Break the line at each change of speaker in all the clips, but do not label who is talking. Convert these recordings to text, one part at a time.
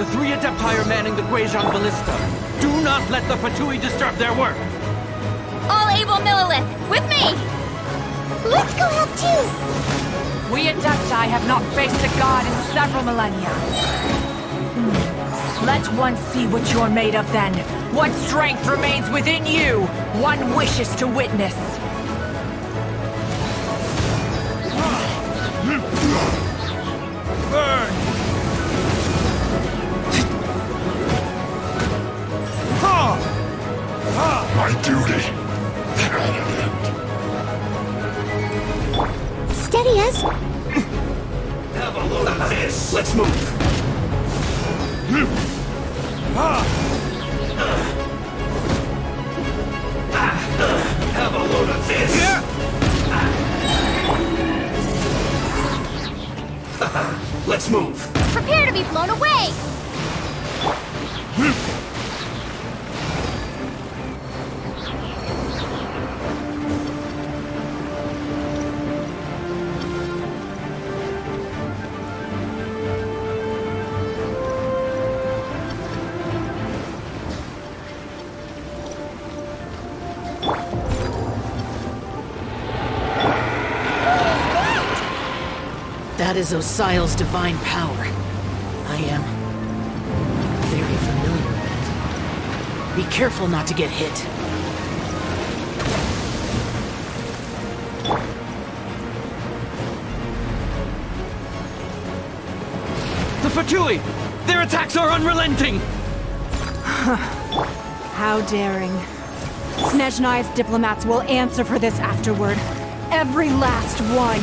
The 3 Adepti are manning the Guizhong Ballista. Do not let the Fatui disturb their work!
All able Millilith, with me! Let's go help too!
We Adepti have not faced a god in several millennia. Let one see what you're made of then. What strength remains within you, one wishes to witness.
Burn!
My duty.
Steady us!
Have a load of this. Let's move. Have a load of this. Let's move.
Prepare to be blown away!
That is Osial's divine power. I am very familiar with it. Be careful not to get hit.
The Fatui! Their attacks are unrelenting!
How daring. Snezhnai's diplomats will answer for this afterward. Every last one.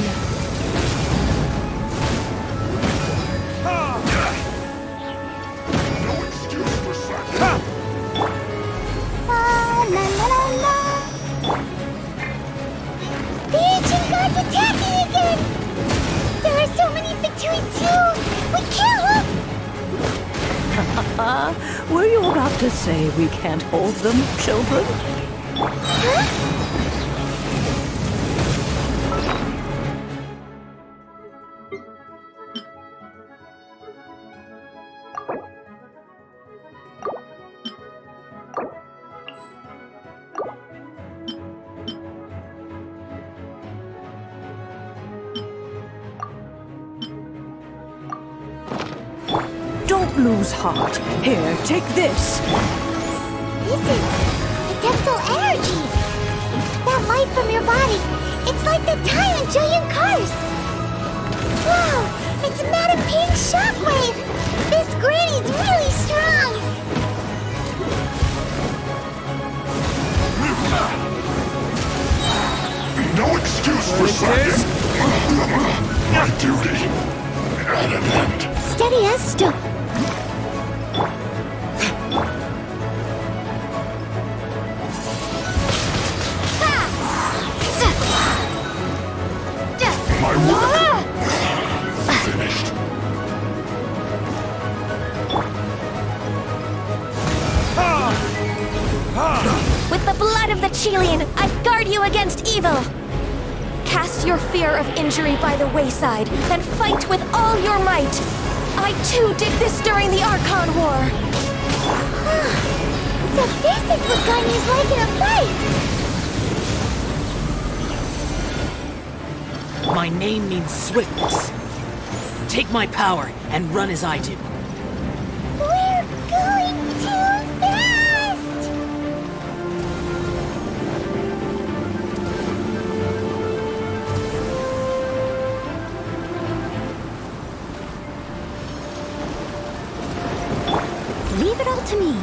No excuse for slacking.
La la la la! The ancient gods attacking again! There are so many Fatui too! We can't look!
Were you about to say we can't hold them, children?
Huh?
Don't lose heart. Here, take this.
This is Adeptal energy! That light from your body, it's like the time in Julian Cars! Wow! It's Madam Ping's shockwave! This granny's really strong!
No excuse for slacking. My duty. At an end.
Steady as still.
My work. Finished.
With the blood of the Chilean, I guard you against evil! Cast your fear of injury by the wayside, and fight with all your might! I too did this during the Archon War! So this is what Ganya's like in a fight!
My name means swiftness. Take my power and run as I do.
We're going too fast! Leave it all to me.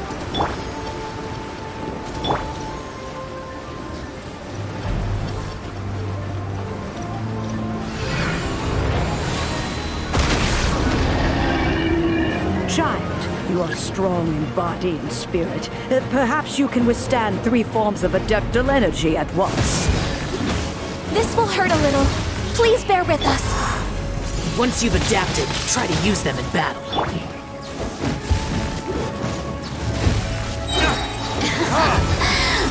Child, you are strong in body and spirit. Perhaps you can withstand 3 forms of adeptal energy at once.
This will hurt a little. Please bear with us.
Once you've adapted, try to use them in battle.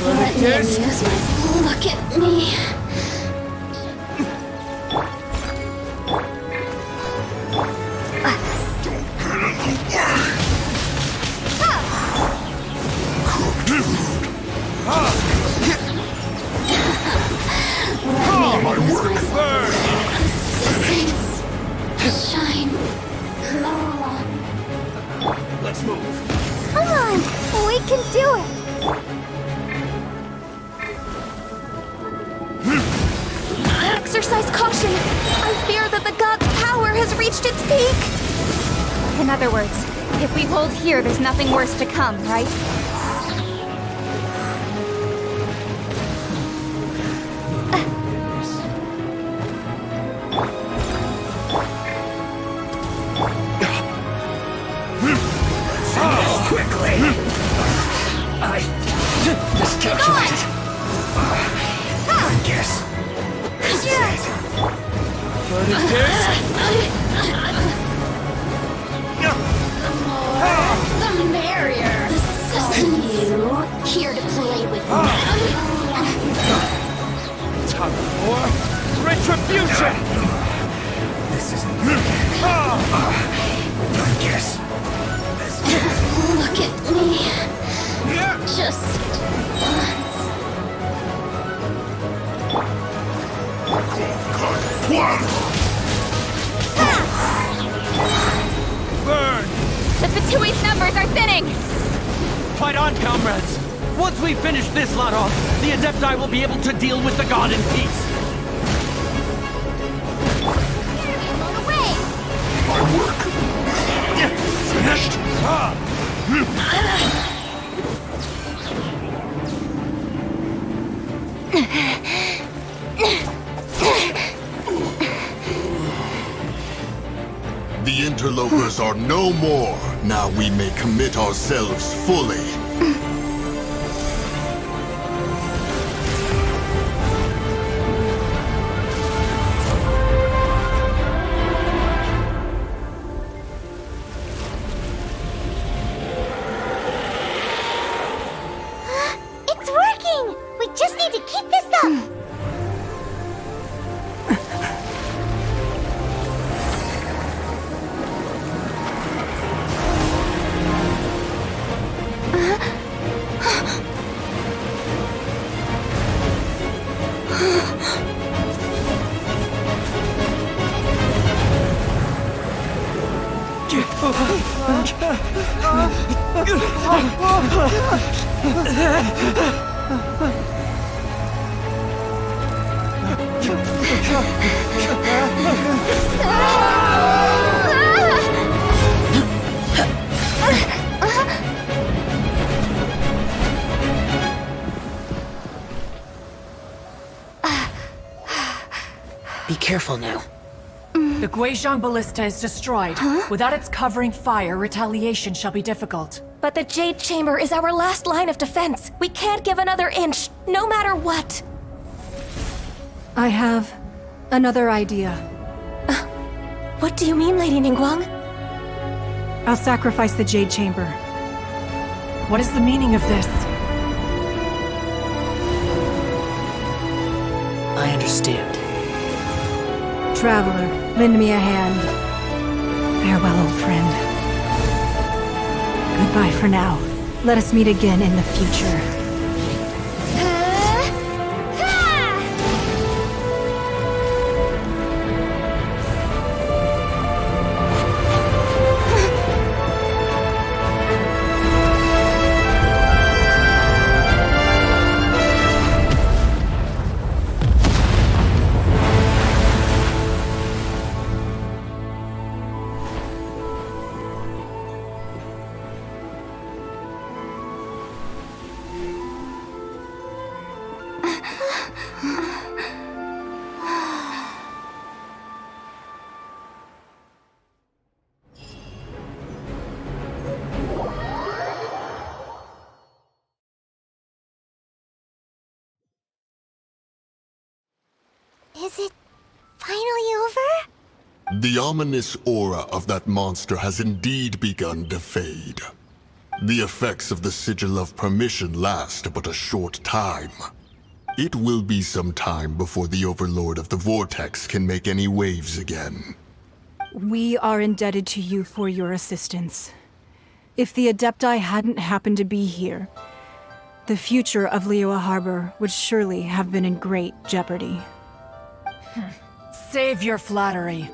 Let me amuse myself. Look at me. reached its peak? In other words, if we hold here, there's nothing worse to come, right?
Quickly! I miscalculated. I guess this is it.
But it is.
The merrier. This is you, here to play with me.
Time for retribution!
This isn't it. I guess.
Look at me. Just once.
Burn!
The Fatui's numbers are thinning!
Fight on, comrades! Once we finish this lot off, the Adepti will be able to deal with the god in peace.
Blown away!
My work finished.
The interlopers are no more. Now we may commit ourselves fully.
It's working! We just need to keep this up!
Be careful now.
The Guizhong Ballista is destroyed. Without its covering fire, retaliation shall be difficult.
But the Jade Chamber is our last line of defense. We can't give another inch, no matter what.
I have another idea.
What do you mean, Lady Ningguang?
I'll sacrifice the Jade Chamber.
What is the meaning of this?
I understand.
Traveler, lend me a hand. Farewell, old friend. Goodbye for now. Let us meet again in the future.
Is it finally over?
The ominous aura of that monster has indeed begun to fade. The effects of the Sigil of Permission last but a short time. It will be some time before the Overlord of the Vortex can make any waves again.
We are indebted to you for your assistance. If the Adepti hadn't happened to be here, the future of Liyue Harbor would surely have been in great jeopardy.
Save your flattery.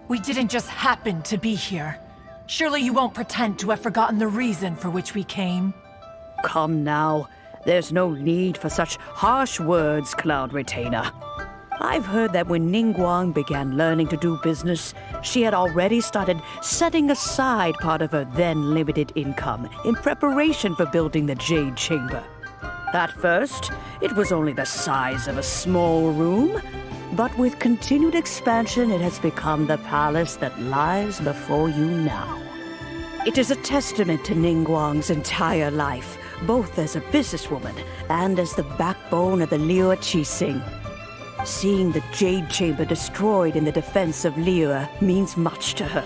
We didn't just happen to be here. Surely you won't pretend to have forgotten the reason for which we came.
Come now. There's no need for such harsh words, Cloud Retainer. I've heard that when Ningguang began learning to do business, she had already started setting aside part of her then limited income in preparation for building the Jade Chamber. At first, it was only the size of a small room, but with continued expansion, it has become the palace that lies before you now. It is a testament to Ningguang's entire life, both as a businesswoman and as the backbone of the Liyue Qixing. Seeing the Jade Chamber destroyed in the defense of Liyue means much to her.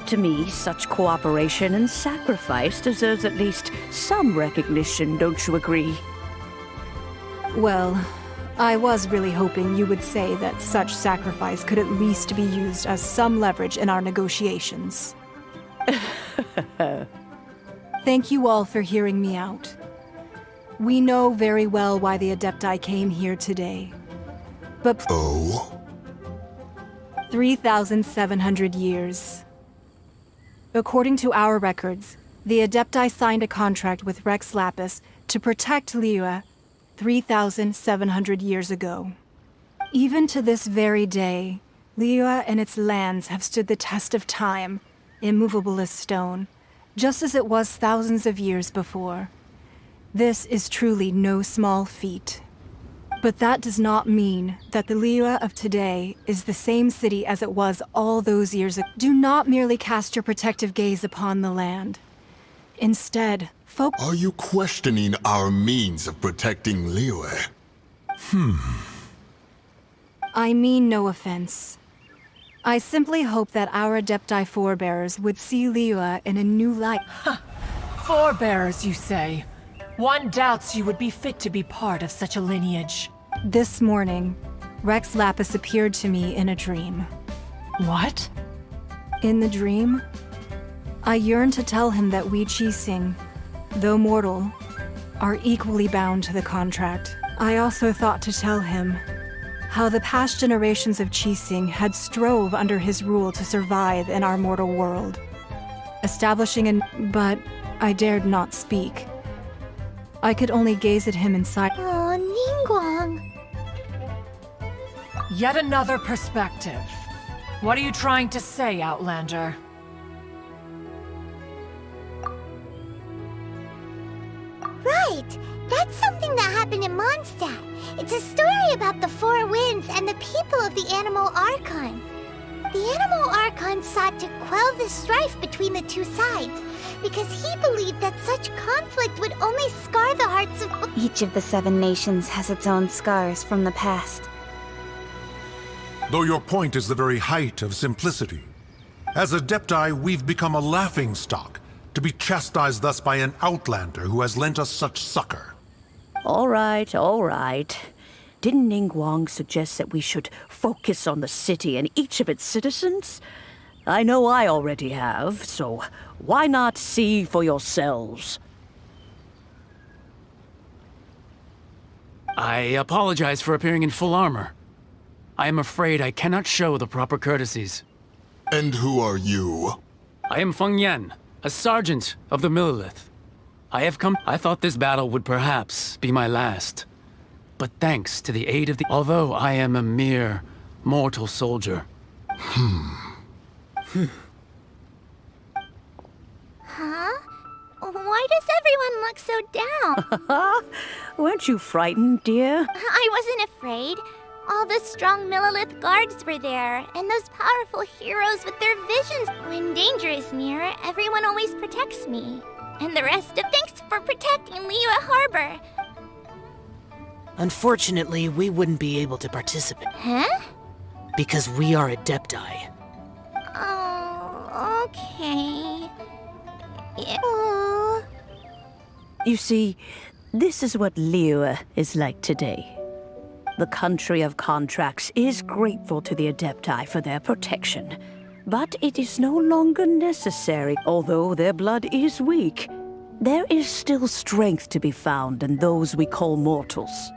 To me, such cooperation and sacrifice deserves at least some recognition, don't you agree?
Well, I was really hoping you would say that such sacrifice could at least be used as some leverage in our negotiations. Thank you all for hearing me out. We know very well why the Adepti came here today. But
Oh?
3,700 years. According to our records, the Adepti signed a contract with Rex Lapis to protect Liyue 3,700 years ago. Even to this very day, Liyue and its lands have stood the test of time, immovable as stone, just as it was thousands of years before. This is truly no small feat. But that does not mean that the Liyue of today is the same city as it was all those years ago. Do not merely cast your protective gaze upon the land. Instead,
Are you questioning our means of protecting Liyue?
I mean no offense. I simply hope that our Adepti forebears would see Liyue in a new light.
Forebears, you say? One doubts you would be fit to be part of such a lineage.
This morning, Rex Lapis appeared to me in a dream.
What?
In the dream, I yearned to tell him that we Qixing, though mortal, are equally bound to the contract. I also thought to tell him how the past generations of Qixing had strove under his rule to survive in our mortal world, but I dared not speak. I could only gaze at him in silence.
Oh, Ningguang.
Yet another perspective. What are you trying to say, Outlander?
Right! That's something that happened in Mondstadt. It's a story about the Four Winds and the people of the Animal Archon. The Animal Archon sought to quell the strife between the two sides, because he believed that such conflict would only scar the hearts of...
Each of the 7 nations has its own scars from the past.
Though your point is the very height of simplicity. As Adepti, we've become a laughingstock, to be chastised thus by an outlander who has lent us such succor.
All right, all right. Didn't Ningguang suggest that we should focus on the city and each of its citizens? I know I already have, so why not see for yourselves?
I apologize for appearing in full armor. I am afraid I cannot show the proper courtesies.
And who are you?
I am Feng Yan, a sergeant of the Millilith. I thought this battle would perhaps be my last. But thanks to the aid of the... Although I am a mere mortal soldier.
Huh? Why does everyone look so down?
Weren't you frightened, dear?
I wasn't afraid. All the strong Millilith guards were there, and those powerful heroes with their visions. When danger is near, everyone always protects me. And the rest of thanks for protecting Liyue Harbor.
Unfortunately, we wouldn't be able to participate.
Huh?
Because we are Adepti.
Oh, okay. Yeah. Aw.
You see, this is what Liyue is like today. The country of contracts is grateful to the Adepti for their protection, but it is no longer necessary, although their blood is weak. There is still strength to be found in those we call mortals.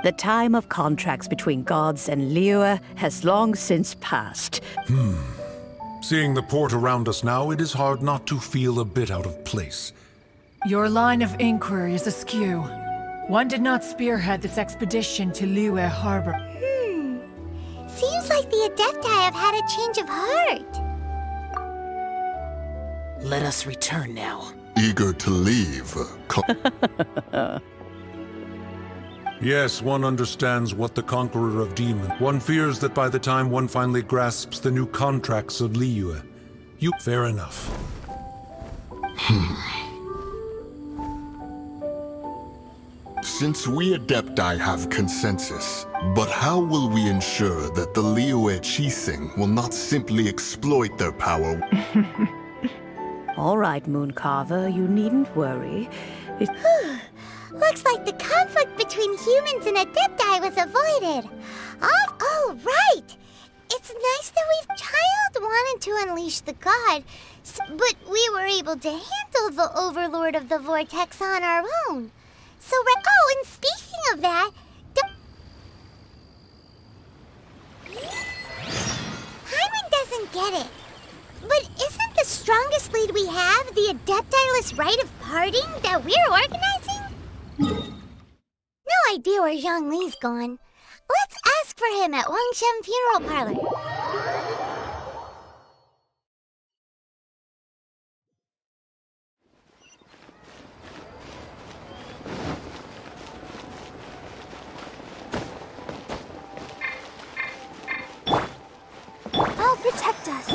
The time of contracts between gods and Liyue has long since passed.
Seeing the port around us now, it is hard not to feel a bit out of place.
Your line of inquiry is askew. One did not spearhead this expedition to Liyue Harbor.
like the Adepti have had a change of heart.
Let us return now.
Eager to leave.
Yes, one understands what the Conqueror of Demons. One fears that by the time one finally grasps the new contracts of Liyue, fair enough.
Since we Adepti have consensus, but how will we ensure that the Liyue Chising will not simply exploit their power?
All right, Mooncarver, you needn't worry.
Looks like the conflict between humans and Adepti was avoided. Oh, right! It's nice that Child wanted to unleash the god, but we were able to handle the Overlord of the Vortex on our own. So, oh, and speaking of that, Hyman doesn't get it. But isn't the strongest lead we have the Adepti-less rite of parting that we're organizing? No idea where Zhongli's gone. Let's ask for him at Wangshen Funeral Parlor. I'll protect us.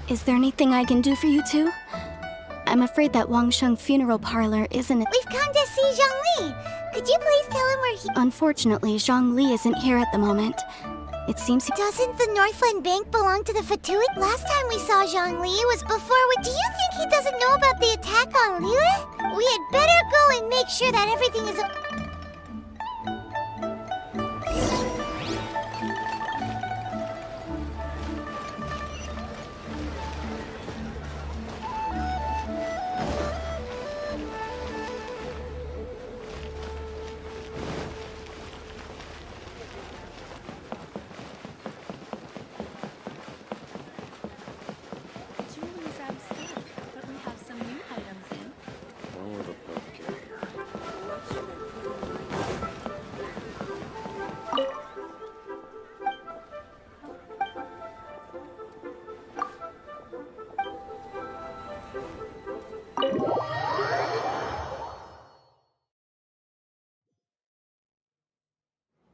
Is there anything I can do for you two? I'm afraid that Wangsheng Funeral Parlor isn't...
We've come to see Zhongli. Could you please tell him where he...
Unfortunately, Zhongli isn't here at the moment. It seems...
Doesn't the Northland Bank belong to the Fatui? Last time we saw Zhongli was before we... Do you think he doesn't know about the attack on Liyue? We had better go and make sure that everything is...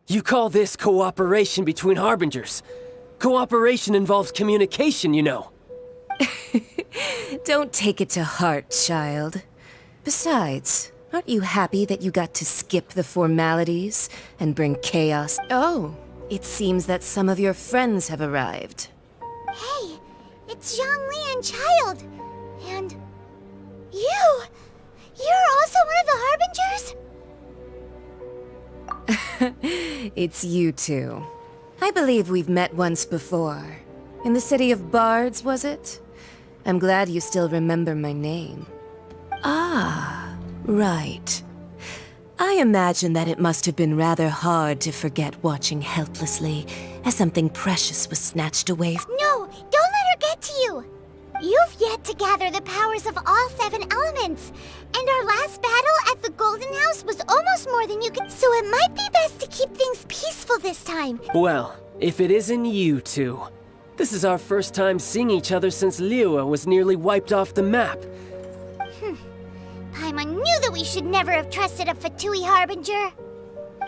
You call this cooperation between Harbingers? Cooperation involves communication, you know.
Don't take it to heart, child. Besides, aren't you happy that you got to skip the formalities and bring chaos? Oh, it seems that some of your friends have arrived.
Hey, it's Zhongli and Child. And... you! You're also one of the Harbingers?
It's you two. I believe we've met once before. In the city of Bards, was it? I'm glad you still remember my name. Ah, right. I imagine that it must have been rather hard to forget watching helplessly as something precious was snatched away.
No, don't let her get to you! You've yet to gather the powers of all 7 elements, and our last battle at the Golden House was almost more than you could, so it might be best to keep things peaceful this time.
Well, if it isn't you two. This is our first time seeing each other since Liyue was nearly wiped off the map.
Paimon knew that we should never have trusted a Fatui Harbinger.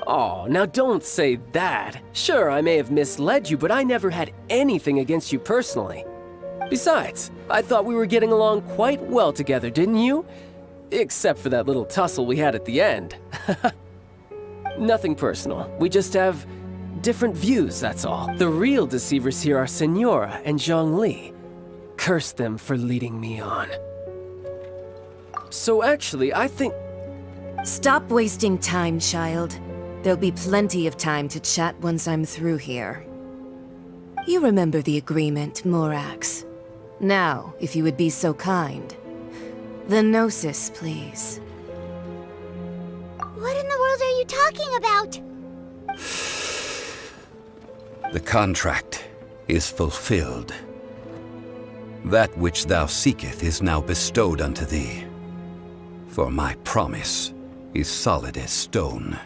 Oh, now don't say that. Sure, I may have misled you, but I never had anything against you personally. Besides, I thought we were getting along quite well together, didn't you? Except for that little tussle we had at the end. Nothing personal. We just have different views, that's all. The real deceivers here are Senora and Zhongli. Curse them for leading me on. So actually, I think...
Stop wasting time, child. There'll be plenty of time to chat once I'm through here. You remember the agreement, Morax. Now, if you would be so kind. The Gnosis, please.
What in the world are you talking about?
The contract is fulfilled. That which thou seeketh is now bestowed unto thee. For my promise is solid as stone.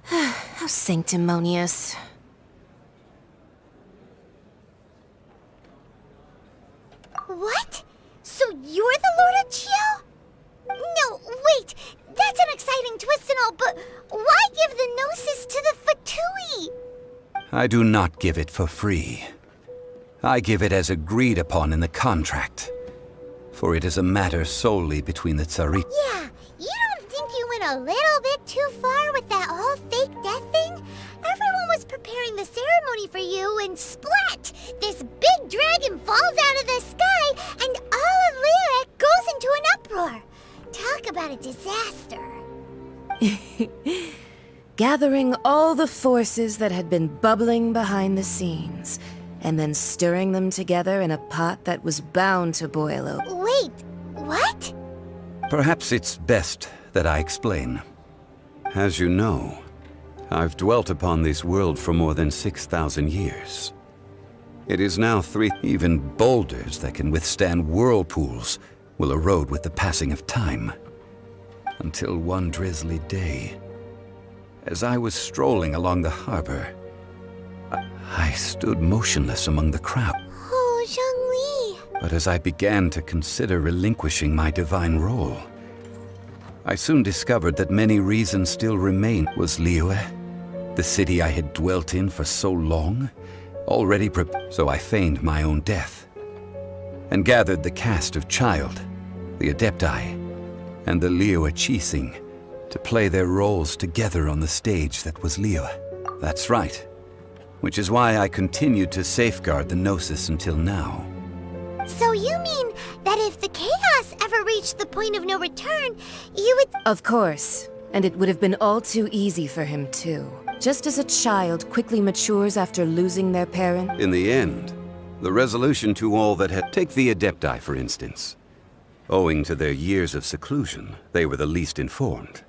How sanctimonious.
What? So you're the Lord of Chio? No, wait. That's an exciting twist and all, but why give the Gnosis to the Fatui?
I do not give it for free. I give it as agreed upon in the contract. For it is a matter solely between the Tsari.
Yeah, you don't think you went a little bit too far with that whole fake death thing? Everyone was preparing the ceremony for you, and splat! This big dragon falls out of the sky, and all of Lyra goes into an uproar. Talk about a disaster.
Gathering all the forces that had been bubbling behind the scenes, and then stirring them together in a pot that was bound to boil over.
Wait, what?
Perhaps it's best that I explain. As you know, I've dwelt upon this world for more than 6,000 years. It is now even boulders that can withstand whirlpools will erode with the passing of time. Until one drizzly day, as I was strolling along the harbor, I stood motionless among the crowd.
Oh, Zhongli.
But as I began to consider relinquishing my divine role, I soon discovered that many reasons still remained. Was Liyue, the city I had dwelt in for so long, already prepared? So I feigned my own death, and gathered the cast of Child, the Adepti, and the Liyue Chising to play their roles together on the stage that was Liyue. That's right. Which is why I continued to safeguard the Gnosis until now.
So you mean that if the chaos ever reached the point of no return, you would—
Of course. And it would have been all too easy for him, too. Just as a child quickly matures after losing their parent.
In the end, the resolution to all that had— Take the Adepti, for instance. Owing to their years of seclusion, they were the least informed.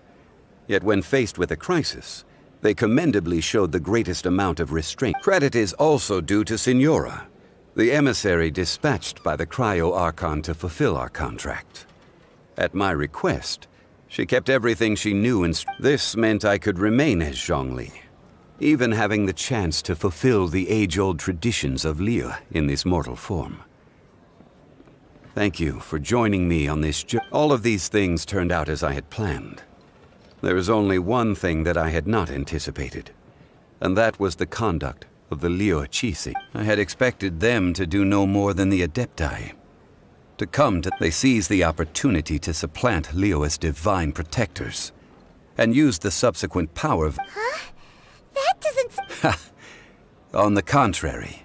Yet when faced with a crisis, they commendably showed the greatest amount of restraint. Credit is also due to Signora, the emissary dispatched by the Cryo-Archon to fulfill our contract. At my request, she kept everything she knew, and this meant I could remain as Zhongli, even having the chance to fulfill the age-old traditions of Liyue in this mortal form. Thank you for joining me on this journey. All of these things turned out as I had planned. There is only one thing that I had not anticipated, and that was the conduct of the Liyue Chising. I had expected them to do no more than the Adepti. To come to— They seized the opportunity to supplant Liyue's divine protectors, and used the subsequent power of—
Huh? That doesn't—
On the contrary,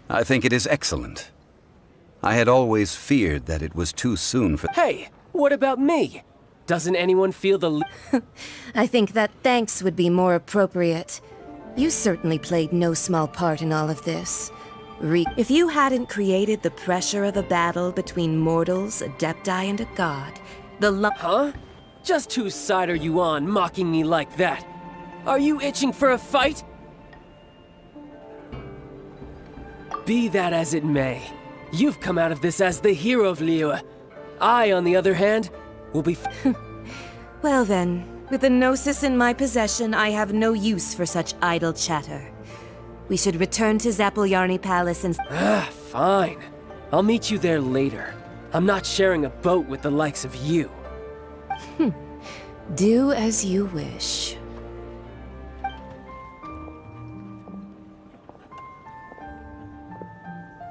I think it is excellent. I had always feared that it was too soon for—
Hey, what about me? Doesn't anyone feel the—
I think that thanks would be more appropriate. You certainly played no small part in all of this. If you hadn't created the pressure of a battle between mortals, Adepti, and a god,
Huh? Just whose side are you on, mocking me like that? Are you itching for a fight? Be that as it may, you've come out of this as the hero of Liyue. I, on the other hand, will be—
Well then, with the Gnosis in my possession, I have no use for such idle chatter. We should return to Zappolyarny Palace and—
Fine. I'll meet you there later. I'm not sharing a boat with the likes of you.
Do as you wish.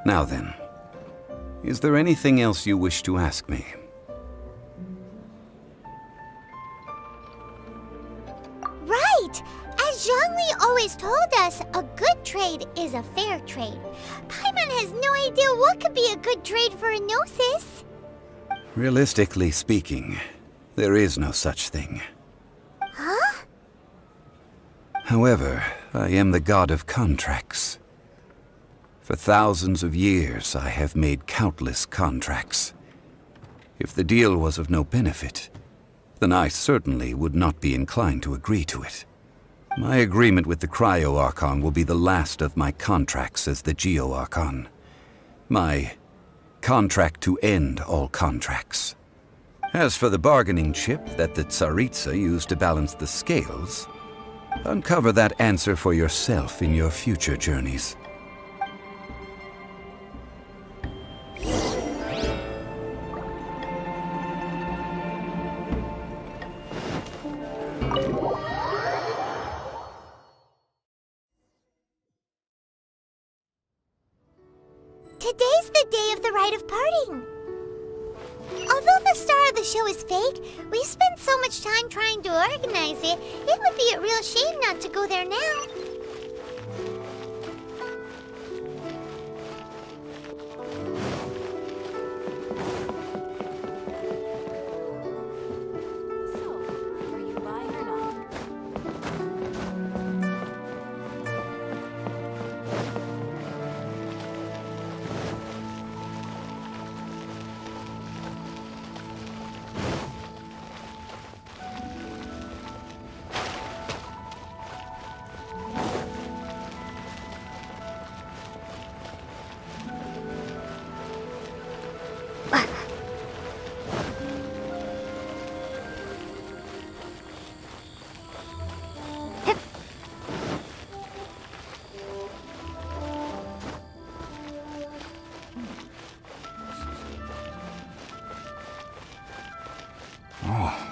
Now then, is there anything else you wish to ask me?
Right! As Zhongli always told us, a good trade is a fair trade. Paimon has no idea what could be a good trade for a Gnosis.
Realistically speaking, there is no such thing.
Huh?
However, I am the god of contracts. For thousands of years, I have made countless contracts. If the deal was of no benefit, then I certainly would not be inclined to agree to it. My agreement with the Cryo-Archon will be the last of my contracts as the Geo-Archon. My contract to end all contracts. As for the bargaining chip that the Tsaritsa used to balance the scales, uncover that answer for yourself in your future journeys.
Today's the day of the rite of parting. Although the star of the show is fake, we've spent so much time trying to organize it, it would be a real shame not to go there now.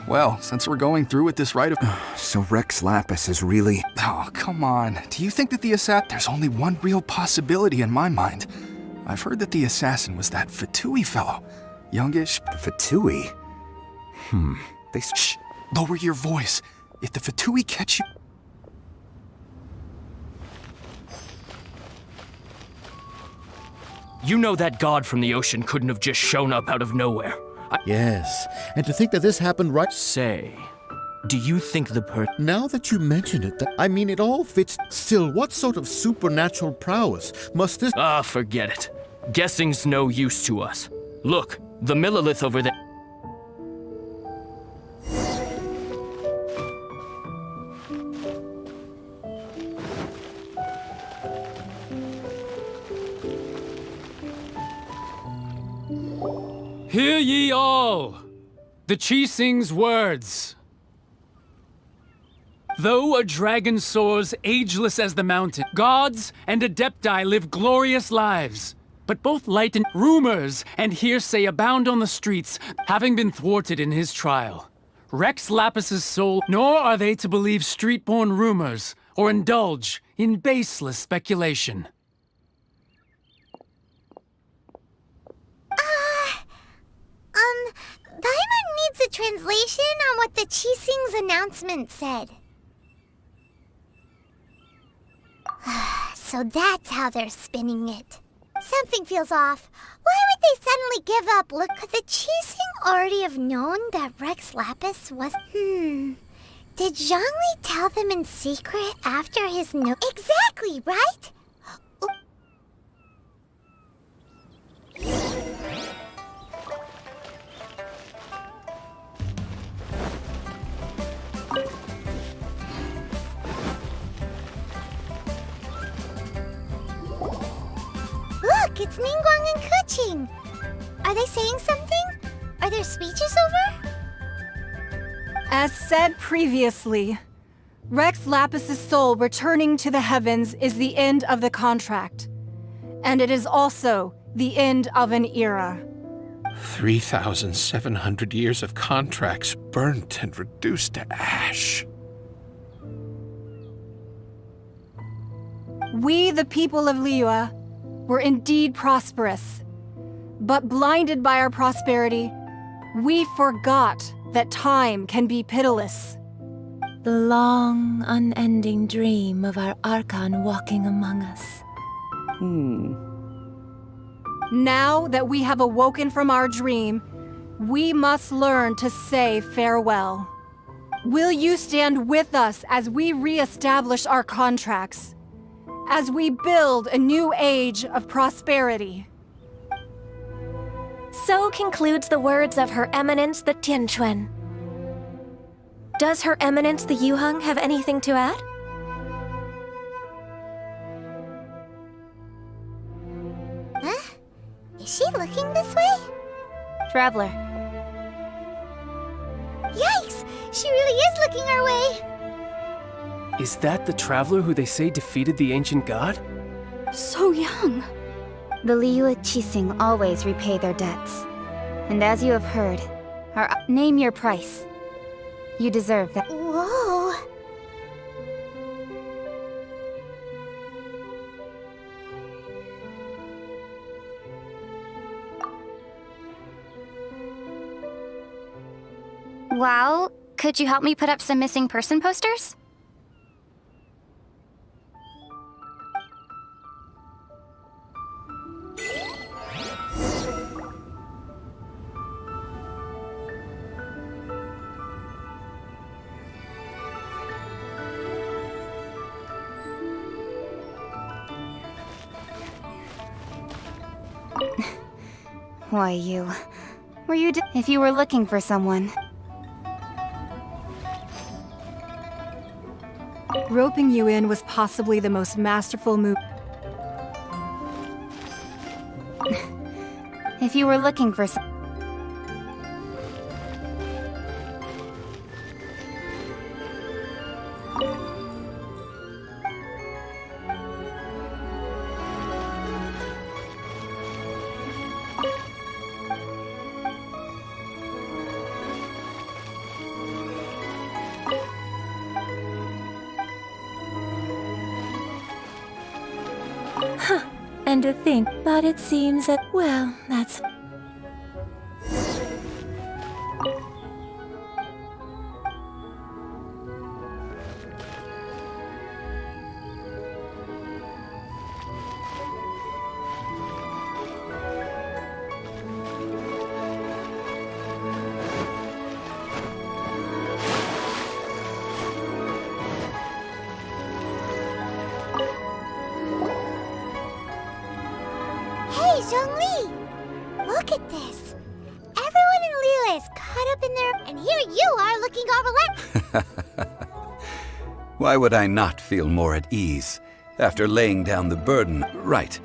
Well, since we're going through with this rite of...
So Rex Lapis is really...
Oh, come on. Do you think that the assassin... There's only one real possibility in my mind. I've heard that the assassin was that Fatui fellow. Youngish...
Fatui? They...
Shh! Lower your voice. If the Fatui catch you...
You know that god from the ocean couldn't have just shown up out of nowhere.
Yes, and to think that this happened right...
Say, do you think the
Now that you mention it, I mean, it all fits. Still, what sort of supernatural prowess must this...
Ah, forget it. Guessing's no use to us. Look, the Millilith over there...
Hear ye all! The Chising's words. Though a dragon soars ageless as the mountain, gods and adepti live glorious lives. But both light and rumors and hearsay abound on the streets, having been thwarted in his trial. Rex Lapis's soul, nor are they to believe street-born rumors or indulge in baseless speculation.
Paimon needs a translation on what the Chising's announcement said. So that's how they're spinning it. Something feels off. Why would they suddenly give up? Look, could the Chising already have known that Rex Lapis was... Did Zhongli tell them in secret after his note? Exactly, right? Look, it's Ningguang and Keqing. Are they saying something? Are their speeches over?
As said previously, Rex Lapis's soul returning to the heavens is the end of the contract. And it is also the end of an era.
3,700 years of contracts burnt and reduced to ash.
We, the people of Liyue, were indeed prosperous. But blinded by our prosperity, we forgot that time can be pitiless.
The long, unending dream of our Archon walking among us.
Now that we have awoken from our dream, we must learn to say farewell. Will you stand with us as we re-establish our contracts? As we build a new age of prosperity?
So concludes the words of Her Eminence the Tianquan.
Does Her Eminence the Yuheng have anything to add?
Huh? Is she looking this way?
Traveler.
Yikes! She really is looking our way!
Is that the traveler who they say defeated the ancient god?
So young. The Liyue Qixing always repay their debts. And as you have heard, name your price. You deserve that.
Whoa!
Wow, could you help me put up some missing person posters? Why, you... Were you if you were looking for someone?
Roping you in was possibly the most masterful move.
If you were looking for some...
And to think, but it seems that, well, that's...
Hey, Zhongli! Look at this! Everyone in Liyue is caught up in their... And here you are looking all relaxed!
Why would I not feel more at ease after laying down the burden? Right,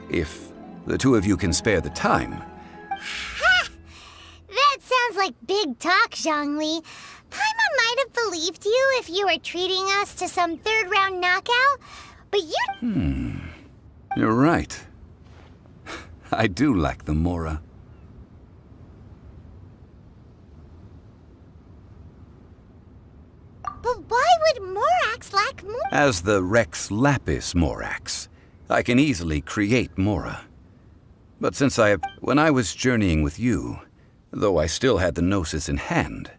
if the two of you can spare the time.
Ha! That sounds like big talk, Zhongli. Paimon might have believed you if you were treating us to some third-round knockout, but you...
You're right. I do like the Mora.
But why would Morax lack more?
As the Rex Lapis Morax, I can easily create Mora. But since when I was journeying with you, though I still had the Gnosis in hand,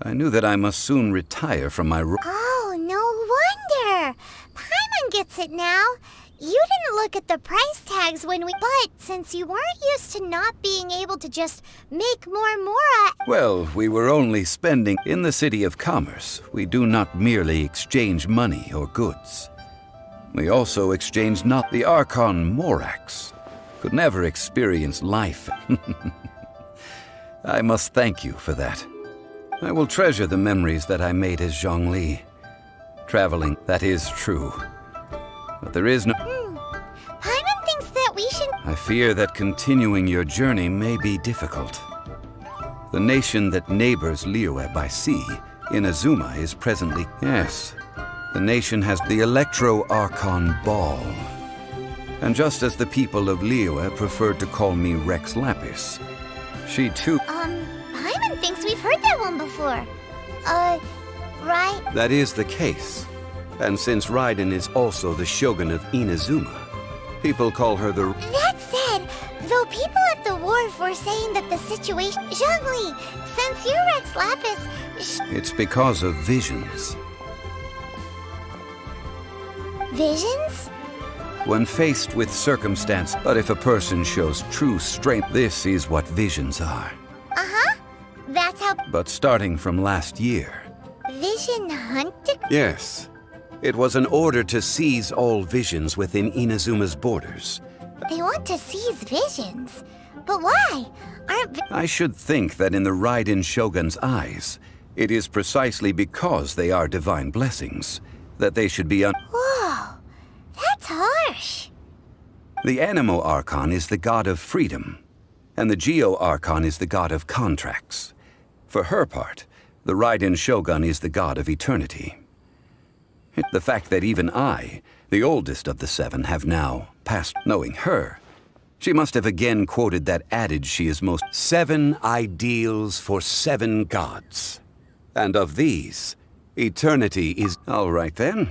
I knew that I must soon retire from my
Oh, no wonder! Paimon gets it now. You didn't look at the price tags when we... But since you weren't used to not being able to just make more Mora...
Well, we were only spending in the City of Commerce. We do not merely exchange money or goods. We also exchange not the Archon Morax. Could never experience life. I must thank you for that. I will treasure the memories that I made as Zhongli. Traveling, that is true. But there is no...
Paimon thinks that we should...
I fear that continuing your journey may be difficult. The nation that neighbors Liyue by sea, Inazuma, is presently... Yes, the nation has the Electro-Archon Ball. And just as the people of Liyue preferred to call me Rex Lapis, she too...
Paimon thinks we've heard that one before. Right?
That is the case. And since Raiden is also the Shogun of Inazuma, people call her the...
That said, though people at the wharf were saying that the situation... Zhongli, since you're Rex Lapis...
It's because of visions.
Visions?
When faced with circumstance, but if a person shows true strength, this is what visions are.
Uh-huh. That's how...
But starting from last year...
Vision hunter?
Yes. It was an order to seize all visions within Inazuma's borders.
They want to seize visions. But why?
I should think that in the Raiden Shogun's eyes, It is precisely because they are divine blessings that they should be
Whoa, that's harsh.
The Animo Archon is the god of freedom, and the Geo Archon is the god of contracts. For her part, the Raiden Shogun is the god of eternity. The fact that even I, the oldest of the seven, have now passed knowing her, she must have again quoted that adage she is most 7 ideals for 7 gods. And of these, eternity is... All right then.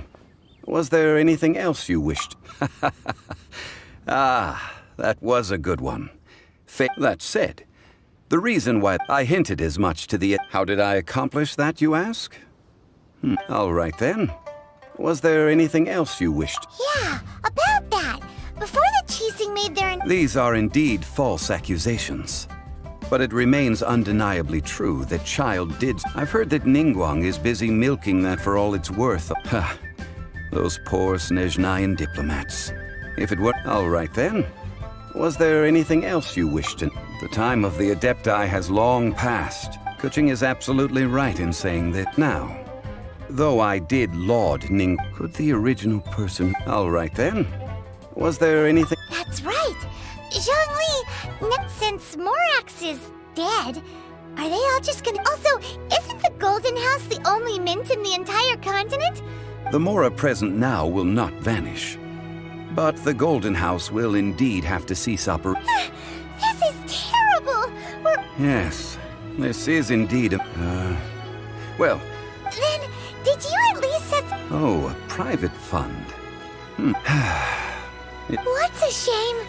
Was there anything else you wished? Ah, that was a good one. That said, the reason why I hinted as much to the... How did I accomplish that, you ask? All right then. Was there anything else you wished?
Yeah, about that. Before the Chising made their...
These are indeed false accusations. But it remains undeniably true that Child did... I've heard that Ningguang is busy milking that for all it's worth. Ha! Those poor Snezhnayan diplomats. If it were... All right then. Was there anything else you wished to... The time of the Adepti has long passed. Kuching is absolutely right in saying that now. Though I did laud Ning... Could the original person... All right then. Was there anything...
That's right. Zhongli, since Morax is dead, are they all just gonna... Also, isn't the Golden House the only mint in the entire continent?
The Mora present now will not vanish. But the Golden House will indeed have to cease operation.
This is terrible!
Yes, this is indeed a... Well...
Then, did you at least set...
Oh, a private fund.
What's a shame?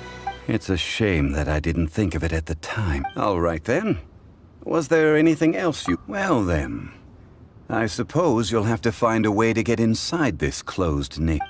It's a shame that I didn't think of it at the time. All right then. Was there anything else you... Well then. I suppose you'll have to find a way to get inside this closed niche.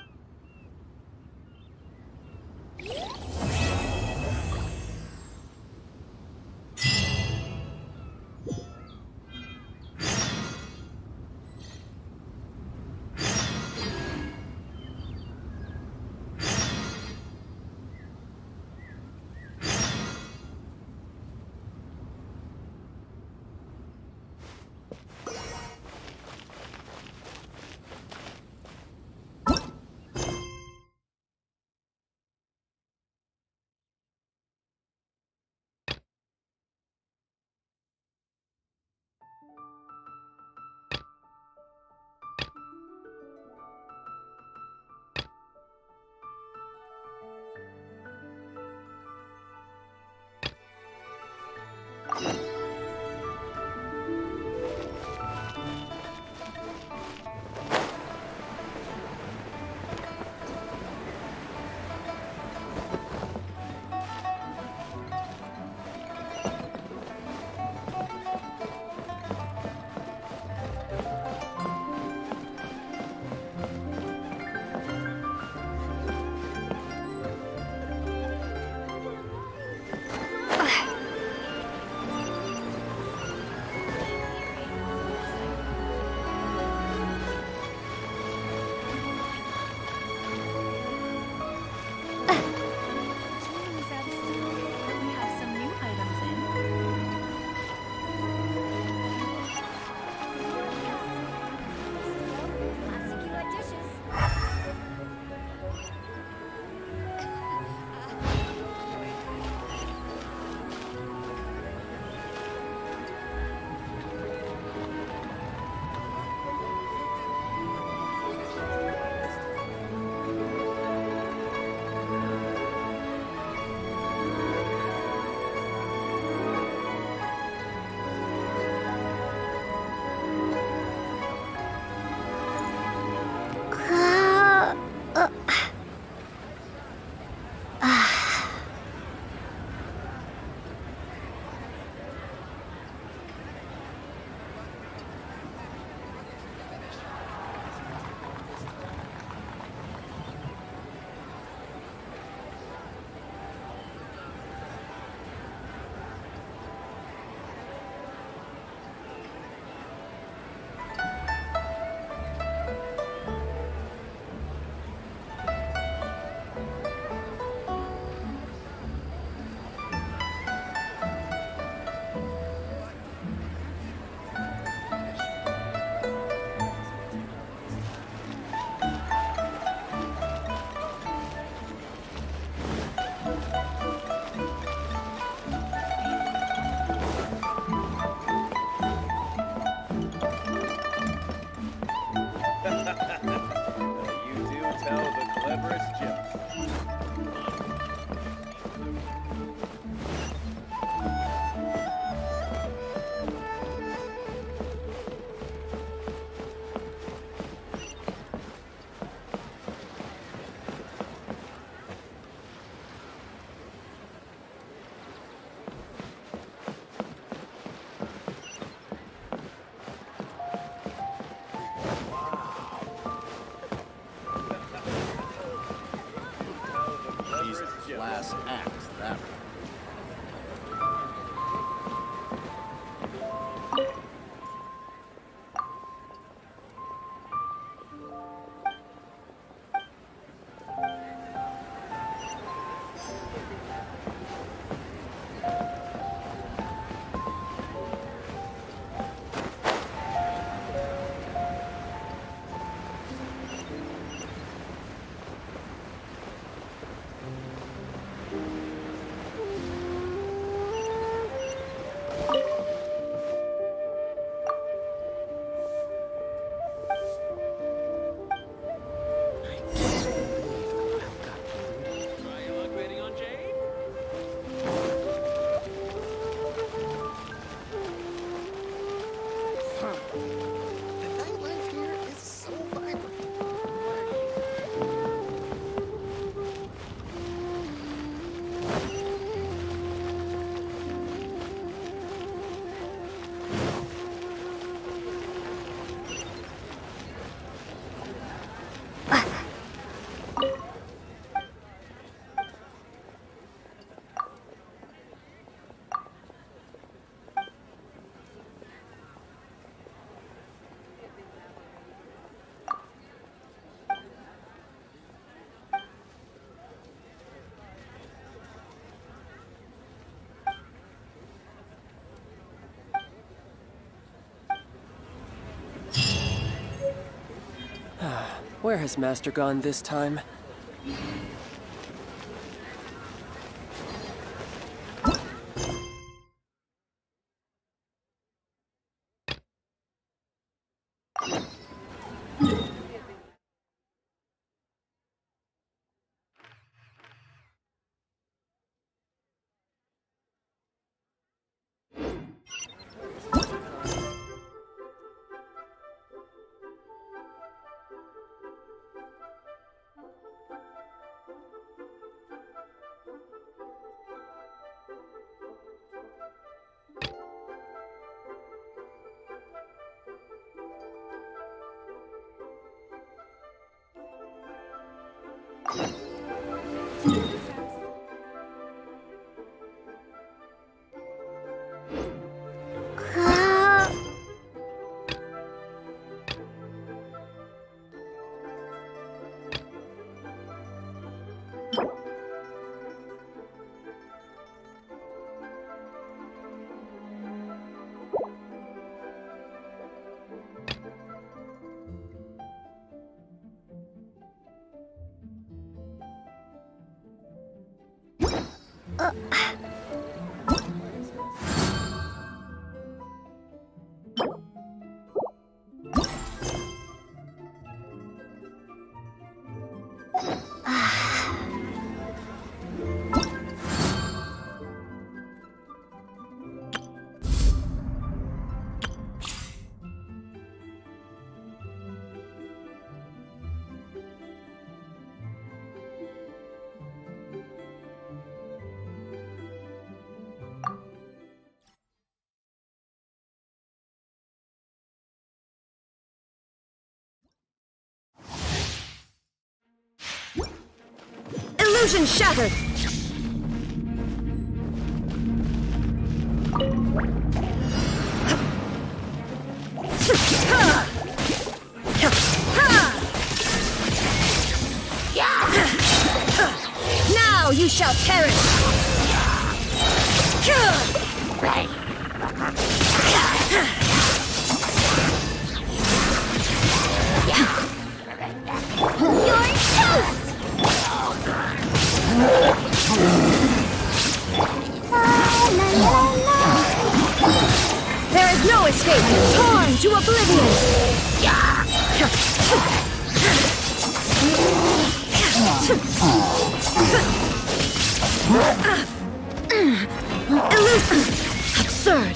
class act, that one.
Where has Master gone this time?
Illusion shattered! Now you shall perish!
You're toast!
There is no escape! Torn to oblivion! Absurd!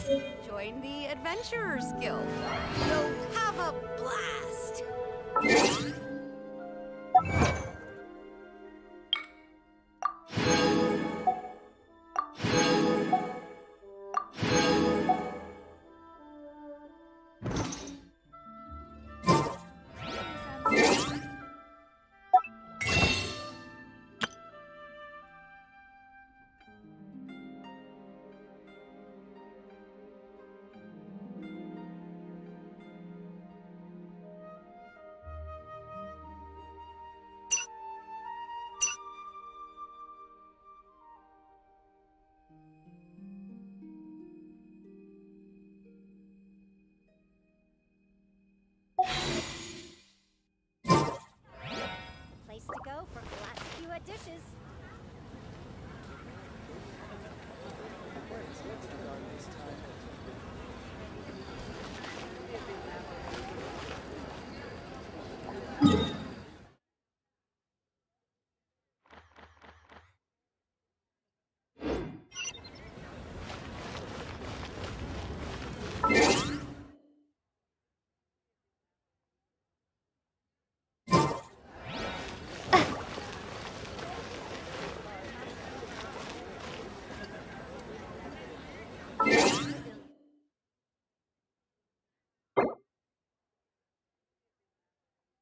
Join the Adventurers Guild. You'll have a blast.
Place to go for classic dishes.